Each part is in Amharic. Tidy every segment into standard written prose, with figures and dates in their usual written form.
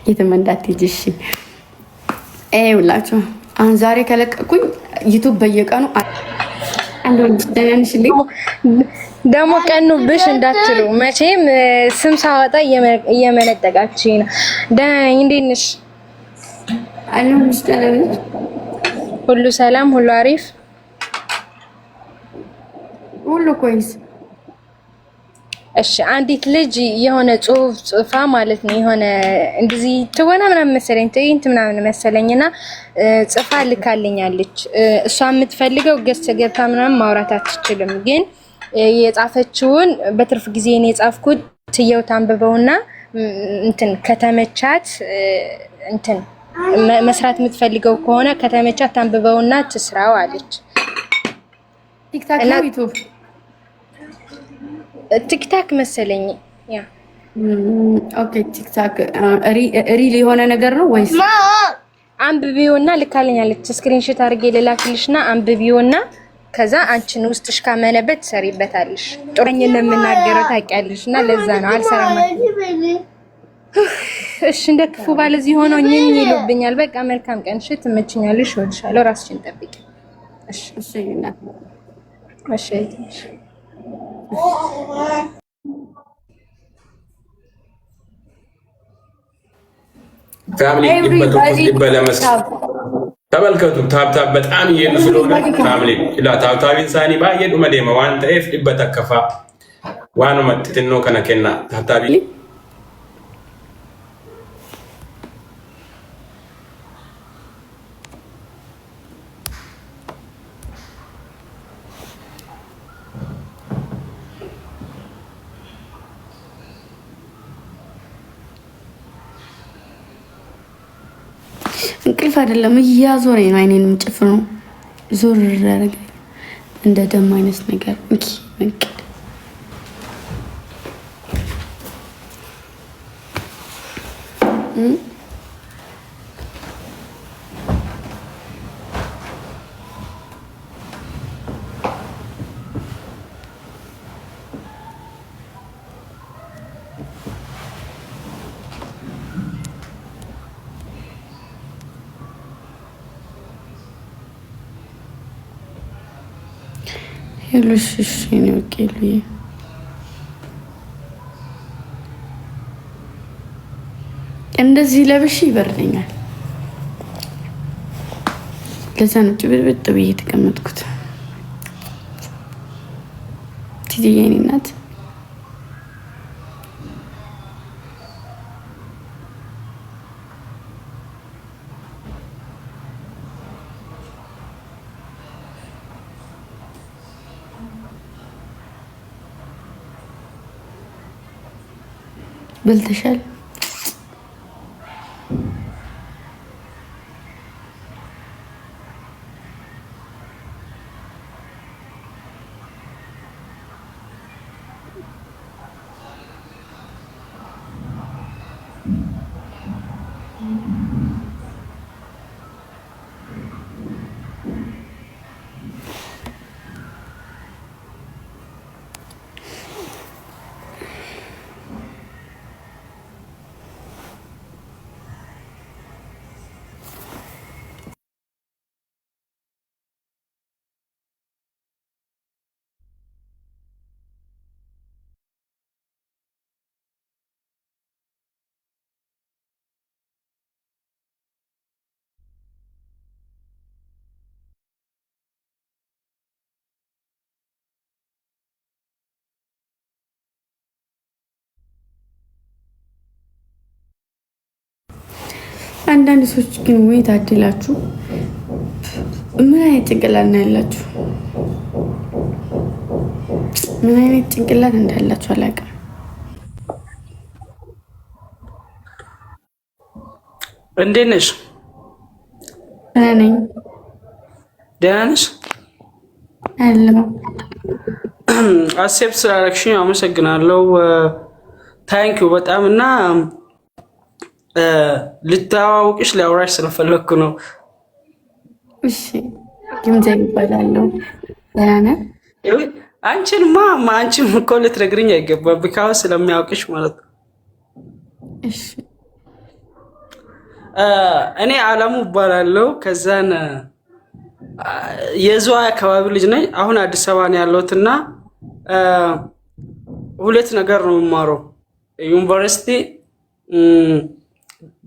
የተመንዳት ይጅሽ ሁላችሁ አሁን ዛሬ ከለቀቁኝ ዩቱብ በየቀኑ አንድ ወንድ ደናንሽልኝ ደግሞ ቀኑብሽ እንዳትሉ መቼም ስም ሳወጣ እየመነጠቃችኝ ነው። ደህና ነኝ። እንዴት ነሽ? አለሁልሽ። ደህና ነሽ? ሁሉ ሰላም፣ ሁሉ አሪፍ፣ ሁሉ ኮይስ። እሺ አንዲት ልጅ የሆነ ጽሁፍ ጽፋ ማለት ነው የሆነ እንደዚህ ትወና ምናምን መሰለኝ ትዕይንት ምናምን መሰለኝና ጽፋ ልካልኛለች። እሷ የምትፈልገው ገስት ገብታ ምናምን ማውራት አትችልም፣ ግን የጻፈችውን በትርፍ ጊዜ ነው የጻፍኩት ትየው ታንብበውና እንትን ከተመቻት እንትን መስራት የምትፈልገው ከሆነ ከተመቻት ታንብበውና ትስራው አለች። ቲክታክ እና ዩቲዩብ ቲክታክ መሰለኝ ያ ኦኬ። ቲክታክ ሪል የሆነ ነገር ነው ወይስ አንብቢውና ልካልኛለች። ስክሪንሾት አድርጌ ልላክልሽና አንብቢውና ከዛ አንቺን ውስጥሽ ካመነበት ትሰሪበታለሽ። ጦረኝ ለምናገረው ታውቂያለሽና ለዛ ነው አልሰራም። እሺ እንደ ክፉ ባለዚህ ሆኖ እኝኝ ይሉብኛል። በቃ መልካም ቀን። እሺ ትመችኛለሽ፣ እወድሻለሁ። ራስሽን ጠብቂ። እሺ እሺ እና እሺ ፋሚሊ ይበለመስ ተመልከቱ። ታብታብ በጣም ስለሆነ ፋሚሊ ታብታቢን ሳኒ ባየዱ መደመ ዋን ተኤፍ ይበተከፋ ዋኑ መጥተኖ ከነከና ታብታቢ እንቅልፍ አይደለም እያዞረኝ ነው። አይኔንም ጭፍኑ ዞር ያደረገ እንደ ደም አይነት ነገር እንኪ እንኪ ሄሉሽ ነው ቄሉ እንደዚህ ለብሽ ይበርደኛል። ለዛ ነው ጭብጥብጥ ብዬ የተቀመጥኩት። ትይዬ የኔ እናት በልተሻል? አንዳንድ ሰዎች ግን ወይ ታድላችሁ፣ ምን አይነት ጭንቅላት ነው ያላችሁ? ምን አይነት ጭንቅላት እንዳላችሁ አላውቅም። እንዴት ነሽ? ደህና ነኝ። ደህና ነሽ? አለሁ። አክሴፕት ስላደረግሽኝ አመሰግናለሁ። ታንኪዩ በጣም እና ልታዋውቅሽ ሊያወራሽ ስለፈለኩ ነው። እሺ ግምጃ ይባላለሁ። ደህና ነህ? አንቺንማ አንቺም እኮ ልትነግሪኝ አይገባም፣ ቢካውስ ስለሚያውቅሽ ማለት ነው። እሺ እኔ አለሙ እባላለሁ። ከዛን የዝዋይ አካባቢ ልጅ ነኝ። አሁን አዲስ አበባ ነው ያለሁትና ሁለት ነገር ነው የምማረው። ዩኒቨርሲቲ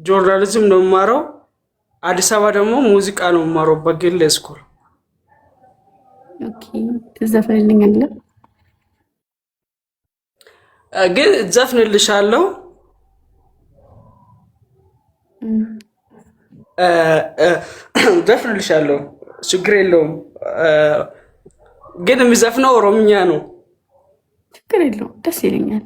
ጆርናሊዝም ነው የምማረው። አዲስ አበባ ደግሞ ሙዚቃ ነው የምማረው በግል ስኩል። ኦኬ ትዘፍንልኛለህ? ግን ዘፍንልሻለሁ። ዘፍንልሻለሁ፣ ችግር የለውም። ግን የሚዘፍነው ኦሮምኛ ነው። ችግር የለውም፣ ደስ ይለኛል።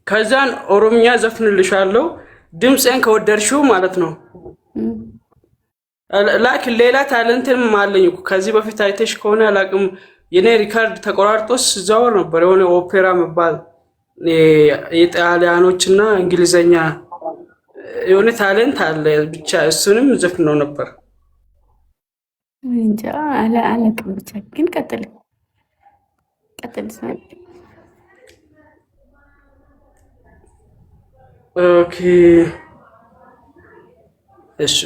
ከዛን ኦሮምኛ ዘፍንልሻለሁ ድምፄን ከወደድሽው ማለት ነው። ላክ ሌላ ታለንትም አለኝ እኮ ከዚህ በፊት አይተሽ ከሆነ አላቅም። የኔ ሪካርድ ተቆራርጦ ሲዛወር ነበር። የሆነ ኦፔራ የሚባል የጣሊያኖችና እንግሊዘኛ የሆነ ታለንት አለ። ብቻ እሱንም ዘፍነው ነበር። እንጃ አላቅም። ብቻ ግን ቀጥል ሰው። ኦኬ እሺ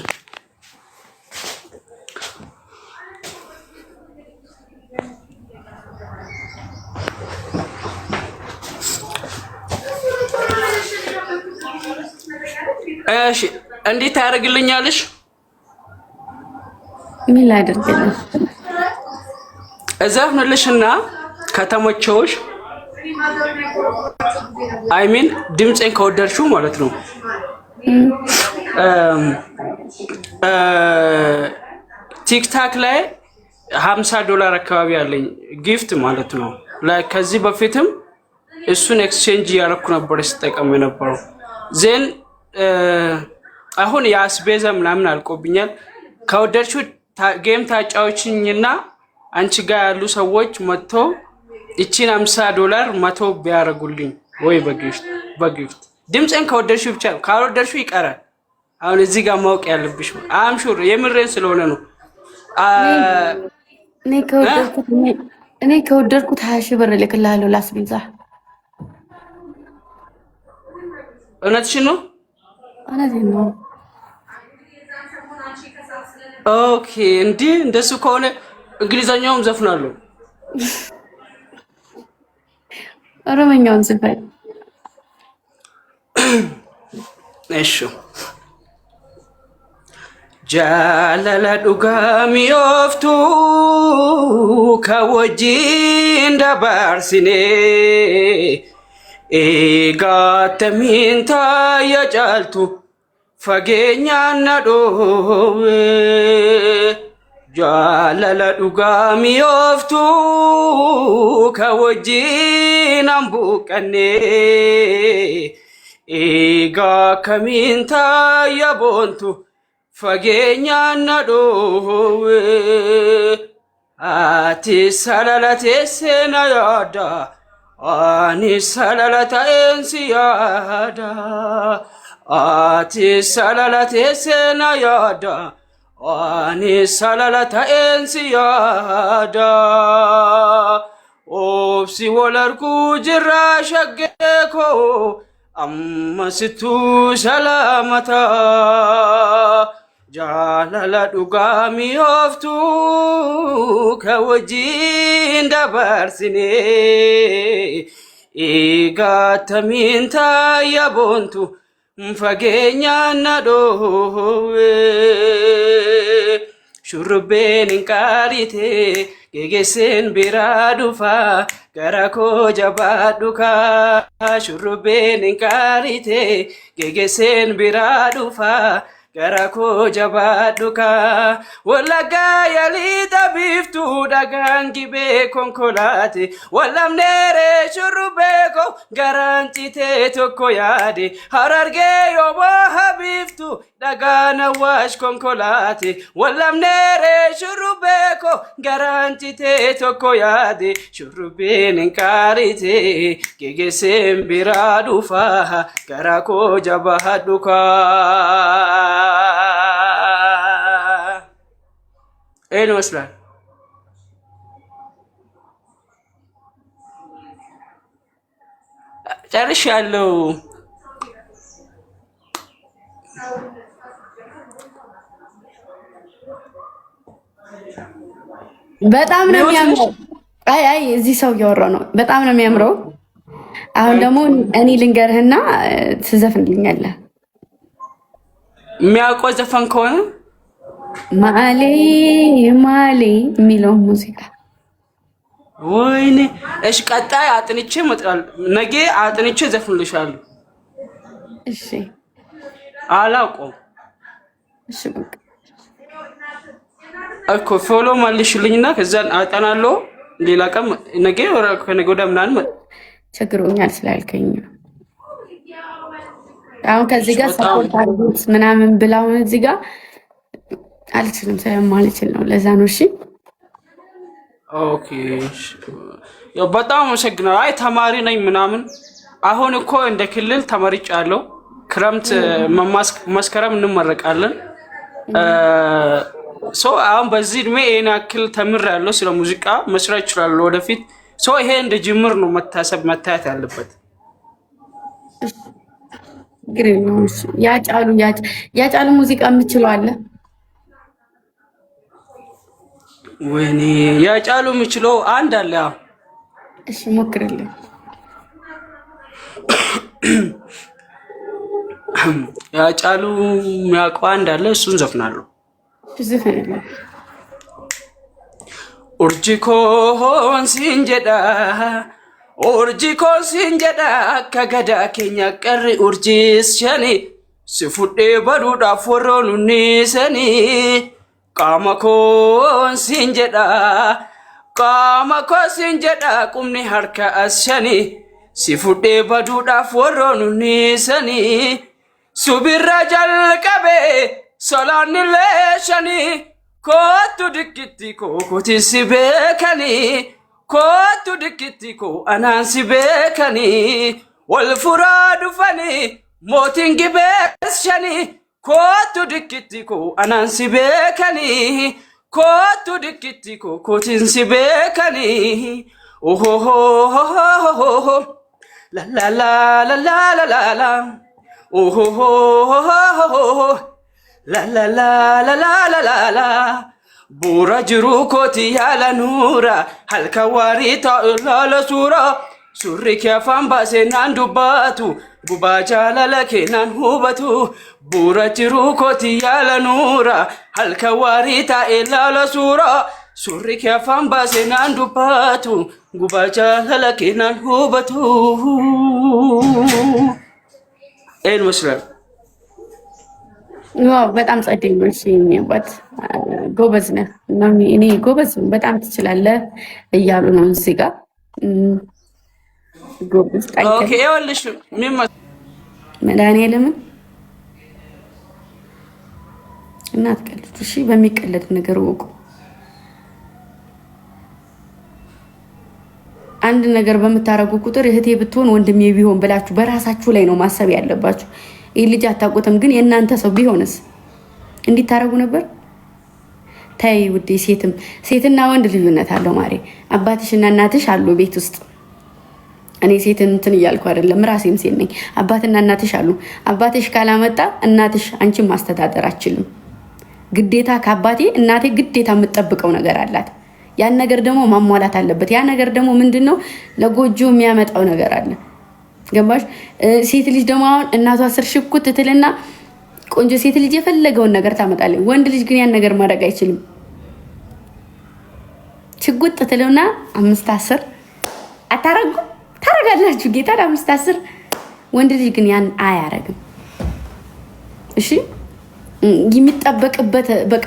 እሺ እንዴት ታደርግልኛለሽ? ምን ላድርግልህ? እዘፍንልሽና ከተመቸውሽ አይሚን ድምፄን ከወደድሽው ማለት ነው ቲክታክ ላይ $50 አካባቢ አለኝ ጊፍት ማለት ነው። ከዚህ በፊትም እሱን ኤክስቼንጅ ያደረኩ ነበር ስጠቀም የነበረው ዜን አሁን የአስቤዛ ምናምን አልቆብኛል። ከወደድሽው ጌም ታጫዎችኝና አንቺ ጋር ያሉ ሰዎች መጥቶ እቺን $50 መቶ ቢያረጉልኝ ወይ በጊፍት ድምፄን ከወደድሽው ብቻ ነው። ካልወደድሽው ይቀራል። አሁን እዚህ ጋር ማወቅ ያለብሽ አምሹር የምሬን ስለሆነ ነው። እኔ ከወደድኩት 20,000 ብር ልክልሃለሁ ላስቤዛ። እውነትሽን ነው? እውነቴን ነው። ኦኬ እንዲህ እንደሱ ከሆነ እንግሊዘኛውም ዘፍናለሁ። ኦሮምኛውን ዝፈን። እሺ ጃለለ ዱጋሚ ኦፍቱ ከወጂ እንደባርሲኔ ኤጋተሚንታ የጫልቱ ፈጌኛና ዶዌ ጃለለ ዱጋሚ ኦፍቱ ከወጂን አንቡቀኔ ኤጋከሚንታ የቦንቱ ፈጌኛና ዶዌ አቲ ሰለለቴሴና ያዳ ani salalata ensiyada ati salalate sena yada ani salalata ensiyada obsi walarku jirra shaggeko amma situ salamata jalala dugami oftu ከወጂን ዳባርሲኔ ኤጋተሚንታ የቦንቱ ፈጌኛና ዶዌ ሹሩቤን እንቃሪቴ ጌጌሴን ቢራ ዱፋ ገራኮ ጀባዱካ ሹሩቤን እንቃሪቴ ጌጌሴን ቢራ ዱፋ Garako jabaduka walaga yalita biftu dagangi be konkolate walamnere shurubeko garanti te tokko yade hararge yoba habiftu dagana wash konkolate walamnere shurubeko garanti te tokko yade shuruben karite gegesen biradufa garako jabaduka ايه مثلا ጨርሻለሁ። በጣም ነው የሚያምረው። አይ እዚህ ሰው እያወራው ነው። በጣም ነው የሚያምረው። አሁን ደግሞ እኔ ልንገርህና ትዘፍንልኛለህ። የሚያውቀው ዘፈን ከሆነ ማሌ ማሌ የሚለው ሙዚቃ ወይኔ። እሺ ቀጣይ አጥንቼ እመጣለሁ። ነገ አጥንቼ ዘፍንልሻለሁ። እሺ አላውቀውም። እሺ እኮ ፎሎ መልሽልኝና ከዛን አጠናለሁ። ሌላ ቀን ነገ ከነገ ወዲያ ምናምን ቸግሮኛል ስላልከኝ አሁን ከዚህ ጋር ሰፖርት አድርጉት ምናምን ብላው እዚህ ጋር አልችልም ስለማልችል ነው። ለዛ ነው። እሺ ኦኬ። ያው በጣም አመሰግናለሁ። አይ ተማሪ ነኝ ምናምን። አሁን እኮ እንደ ክልል ተመርጫለሁ። ክረምት መስከረም እንመረቃለን። አሁን በዚህ እድሜ ይሄን ያክል ተምሬያለሁ። ስለ ሙዚቃ መስራት እችላለሁ ወደፊት። ይሄ እንደ ጅምር ነው መታየት ያለበት። ግሬኖስ ያጫሉ ሙዚቃ የምችለው አለ። ወይኔ ያጫሉ የምችለው አንድ አለ። እሺ ሞክርልኝ። ያጫሉ የሚያውቀው አንድ አለ። እሱን ዘፍናለሁ። ዘፍናለሁ። Urjikoon siin jedha akka gadaa keenya qarri urjiis shani si fudhee baduudhaaf warroon hunniisanii qaama koon siin jedha qubni harka as shani si fudhee baduudhaaf warroon hunniisanii subirra jalqabee solaannillee shanii kootu dikkiti koo kootisi beekanii kootu dikkiti koo anaansi beekanii wal furaa dhufanii mootiin gibeessanii kootu dikkiti koo anaansi beekanii kootu dikkiti koo kootiinsi beekanii ohohohohoho la la la la la la la ohohohoho la la la la la la la la Bura jiru koti yala nura halka warita la sura surri ke famba se nan dubatu guba jalala ke nan hubatu Bura jiru koti yala nura halka warita la sura surri ke famba se nan dubatu guba jalala ke nan hubatu El muslim በጣም ጸደኝ ነው። እሺ ባት ጎበዝ ነህ ነው። እኔ ጎበዝ በጣም ትችላለህ እያሉ ነው እዚህ ጋር ጎበዝ ታይተ ኦኬ ይኸውልሽ መድኃኒዓለም እናት ቀልዱ። እሺ በሚቀለድ ነገር ወቁ። አንድ ነገር በምታረጉ ቁጥር እህቴ ብትሆን ወንድሜ ቢሆን ብላችሁ በራሳችሁ ላይ ነው ማሰብ ያለባችሁ። ይህ ልጅ አታውቁትም፣ ግን የእናንተ ሰው ቢሆንስ እንዲታረጉ ነበር? ታይ ውዴ፣ ሴትና ወንድ ልዩነት አለው ማሬ። አባትሽና እናትሽ አሉ ቤት ውስጥ። እኔ ሴትን እንትን እያልኩ አይደለም፣ ራሴም ሴት ነኝ። አባትና እናትሽ አሉ። አባትሽ ካላመጣ እናትሽ አንቺን ማስተዳደር አትችልም። ግዴታ ከአባቴ እናቴ ግዴታ የምትጠብቀው ነገር አላት። ያን ነገር ደግሞ ማሟላት አለበት። ያ ነገር ደግሞ ምንድነው? ለጎጆ የሚያመጣው ነገር አለ። ገባሽ? ሴት ልጅ ደግሞ አሁን እናቷ ስር ሽኩት ትልና ቆንጆ ሴት ልጅ የፈለገውን ነገር ታመጣለች። ወንድ ልጅ ግን ያን ነገር ማድረግ አይችልም። ሽጉጥ ትልና 5-10 አታረጉ ታረጋላችሁ። ጌታ 5-10 ወንድ ልጅ ግን ያን አያረግም። እሺ የሚጠበቅበት በቃ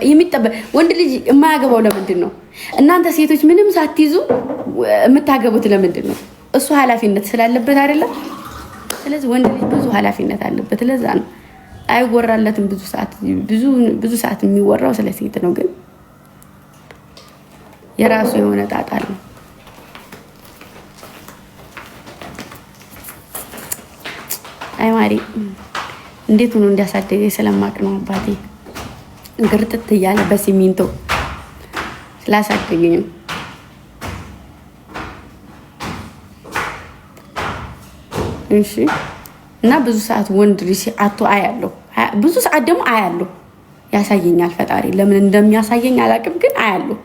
ወንድ ልጅ የማያገባው ለምንድን ነው? እናንተ ሴቶች ምንም ሳትይዙ የምታገቡት ለምንድን ነው? እሱ ኃላፊነት ስላለበት አይደለም። ስለዚህ ወንድ ልጅ ብዙ ኃላፊነት አለበት። ለዛ ነው አይወራለትም። ብዙ ሰዓት የሚወራው ስለ ሴት ነው፣ ግን የራሱ የሆነ ጣጣ አለው። አይ ማሪ እንዴት ሆኖ እንዲያሳደገ ስለማቅ ነው አባቴ ግርጥት እያለ በሲሚንቶ ስላሳደገኝ ነው። እሺ እና ብዙ ሰዓት ወንድ ልጅ አቶ አያለሁ፣ ብዙ ሰዓት ደግሞ አያለሁ። ያሳየኛል ፈጣሪ። ለምን እንደሚያሳየኝ አላውቅም፣ ግን አያለሁ።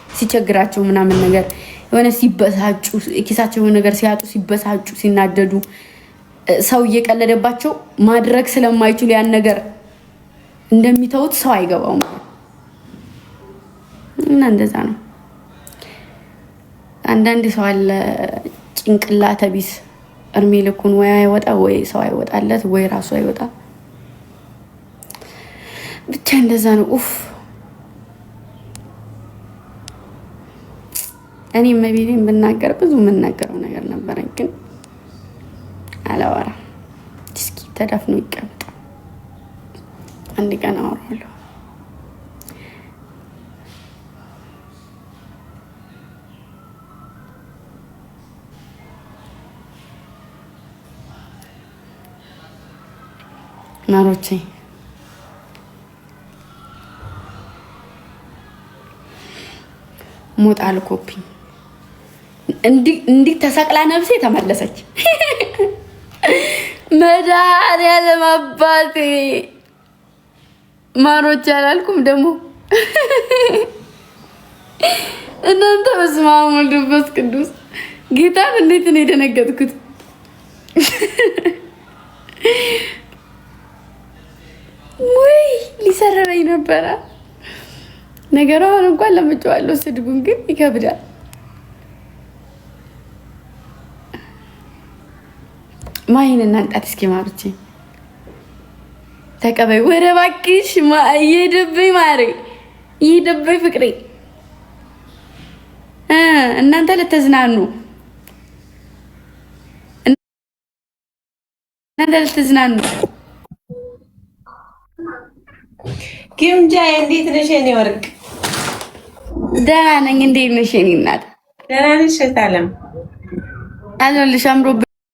ሲቸግራቸው ምናምን ነገር የሆነ ሲበሳጩ ኪሳቸው የሆነ ነገር ሲያጡ ሲበሳጩ ሲናደዱ ሰው እየቀለደባቸው ማድረግ ስለማይችሉ ያን ነገር እንደሚተውት ሰው አይገባውም እና እንደዛ ነው። አንዳንድ ሰው አለ ጭንቅላተ ቢስ እርሜ ልኩን ወይ አይወጣ ወይ ሰው አይወጣለት ወይ ራሱ አይወጣ ብቻ እንደዛ ነው። ኡፍ እኔ መቤቴን ብናገር ብዙ የምናገረው ነገር ነበረኝ ግን አላወራም። እስኪ ተዳፍኖ ይቀመጥ አንድ ቀን አወራለሁ። ማሮቼ ሞት አልኮብኝ እንዲህ ተሰቅላ ነፍሴ ተመለሰች። መድኃኒዓለም አባቴ ማሮቼ አላልኩም ደግሞ እናንተ በስመ አብ ወወልድ ወመንፈስ ቅዱስ ጌታን እንዴት ነው የደነገጥኩት። ወይ ሊሰረረኝ ነበረ ነገሩ። አሁን እንኳን ለምጬዋለሁ ስድቡን ግን ይከብዳል። ማይን እናንጣት እስኪ ማሮቼ ተቀበይ። ወደ እባክሽ ይሄድብኝ ማሬ ይሄድብኝ ፍቅሬ። እናንተ ልትዝናኑ ኪምጃ እንዴት ነሽ የኔ ወርቅ? ደህና ነኝ። እንዴት ነሽ የኔ እናት? ደህና ነሽ? ሰላም አለሁልሽ። አምሮብኝ